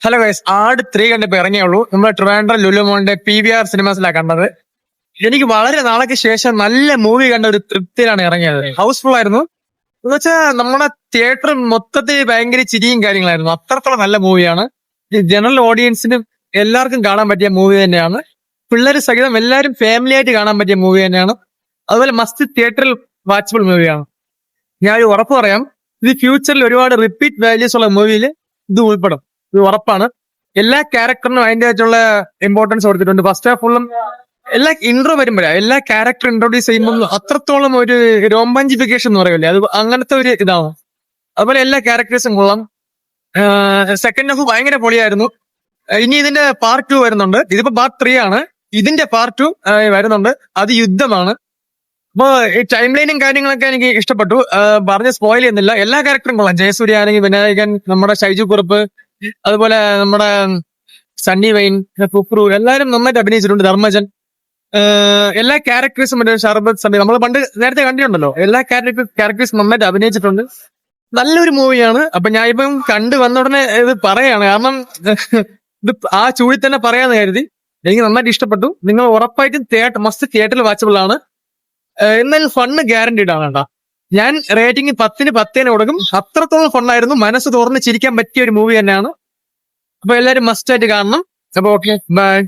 Hello guys, ആട് 3 കണ്ടിപ്പോ ഇറങ്ങിയുള്ളൂ. നമ്മുടെ Trivandrum ലുലുമോളിന്റെ PVR സിനിമാസിലാണ് കണ്ടത്. എനിക്ക് വളരെ നാളേക്ക് ശേഷം നല്ല മൂവി കണ്ട ഒരു തൃപ്തിയിലാണ് ഇറങ്ങിയത്. ഹൗസ്ഫുൾ ആയിരുന്നു എന്ന് വെച്ചാൽ നമ്മുടെ തിയേറ്റർ മൊത്തത്തിൽ ഭയങ്കര ചിരിയും കാര്യങ്ങളായിരുന്നു. അത്രത്തോളം നല്ല മൂവിയാണ്. ജനറൽ ഓഡിയൻസിനും എല്ലാവർക്കും കാണാൻ പറ്റിയ മൂവി തന്നെയാണ്. പിള്ളേർ സഹിതം എല്ലാവരും ഫാമിലി ആയിട്ട് കാണാൻ പറ്റിയ മൂവി തന്നെയാണ്. അതുപോലെ മസ്റ്റ് തിയേറ്ററിൽ വാച്ചബിൾ മൂവിയാണ്. ഞാൻ ഒരു ഉറപ്പ് പറയാം, ഇത് ഫ്യൂച്ചറിൽ ഒരുപാട് റിപ്പീറ്റ് വാല്യൂസ് ഉള്ള മൂവിയിൽ ഇത് ഉൾപ്പെടും. ഇത് ഉറപ്പാണ്. എല്ലാ ക്യാരക്ടറിനും അതിൻ്റെതായിട്ടുള്ള ഇമ്പോർട്ടൻസ് കൊടുത്തിട്ടുണ്ട്. ഫസ്റ്റ് ഹാഫ് ഫുള്ളും എല്ലാ ഇൻട്രോ വരുമ്പോഴാണ് എല്ലാ ക്യാരക്ടർ ഇൻട്രോഡ്യൂസ് ചെയ്യുമ്പോൾ അത്രത്തോളം ഒരു രോമാഞ്ചിഫിക്കേഷൻ എന്ന് പറയില്ലേ, അത് അങ്ങനത്തെ ഒരു ഇതാണ്. അതുപോലെ എല്ലാ ക്യാരക്ടേഴ്സും കൊള്ളാം. സെക്കൻഡ് ഹാഫ് ഭയങ്കര പൊളിയായിരുന്നു. ഇനി ഇതിന്റെ പാർട്ട് 2 വരുന്നുണ്ട്. ഇതിപ്പോ പാർട്ട് 3 ആണ്. ഇതിന്റെ പാർട്ട് 2 വരുന്നുണ്ട്. അത് യുദ്ധമാണ്. അപ്പൊ ഈ ടൈം ലൈനും കാര്യങ്ങളൊക്കെ എനിക്ക് ഇഷ്ടപ്പെട്ടു. പറഞ്ഞ് സ്പോയിൽ ചെയ്യുന്നില്ല. എല്ലാ ക്യാരക്ടറും കൊള്ളാം. ജയസൂര്യ ആണെങ്കിൽ വിനായകൻ, നമ്മുടെ ഷൈജു കുറുപ്പ്, അതുപോലെ നമ്മുടെ സണ്ണി വെയിൻ, ഫുക്രു, എല്ലാവരും നന്നായിട്ട് അഭിനയിച്ചിട്ടുണ്ട്. ധർമ്മജൻ, എല്ലാ ക്യാരക്ടേഴ്സും ഷർബത്ത് സമയം നമ്മൾ പണ്ട് നേരത്തെ കണ്ടിട്ടുണ്ടല്ലോ. എല്ലാ ക്യാരക്ടേഴ്സും നന്നായിട്ട് അഭിനയിച്ചിട്ടുണ്ട്. നല്ലൊരു മൂവിയാണ്. അപ്പൊ ഞാൻ ഇപ്പം കണ്ടു വന്ന ഉടനെ ഇത് പറയാണ്, കാരണം ഇത് ആ ചൂടിൽ തന്നെ പറയാന്ന് കരുതി. എനിക്ക് നന്നായിട്ട് ഇഷ്ടപ്പെട്ടു. നിങ്ങൾ ഉറപ്പായിട്ടും മസ്റ്റ് തിയേറ്ററിൽ വാച്ചബിൾ ആണ്. എന്നാലും ഫണ്ണ് ഗ്യാരണ്ടീഡ് ആണ് കേട്ടോ. ഞാൻ റേറ്റിംഗ് 10ന് 10 കൊടുക്കും. അത്രത്തോളം ഫണ്ണായിരുന്നു. മനസ്സ് തുറന്ന് ചിരിക്കാൻ പറ്റിയ ഒരു മൂവി തന്നെയാണ്. അപ്പൊ എല്ലാവരും മസ്റ്റ് ആയിട്ട് കാണണം. അപ്പൊ ഓക്കെ, ബൈ.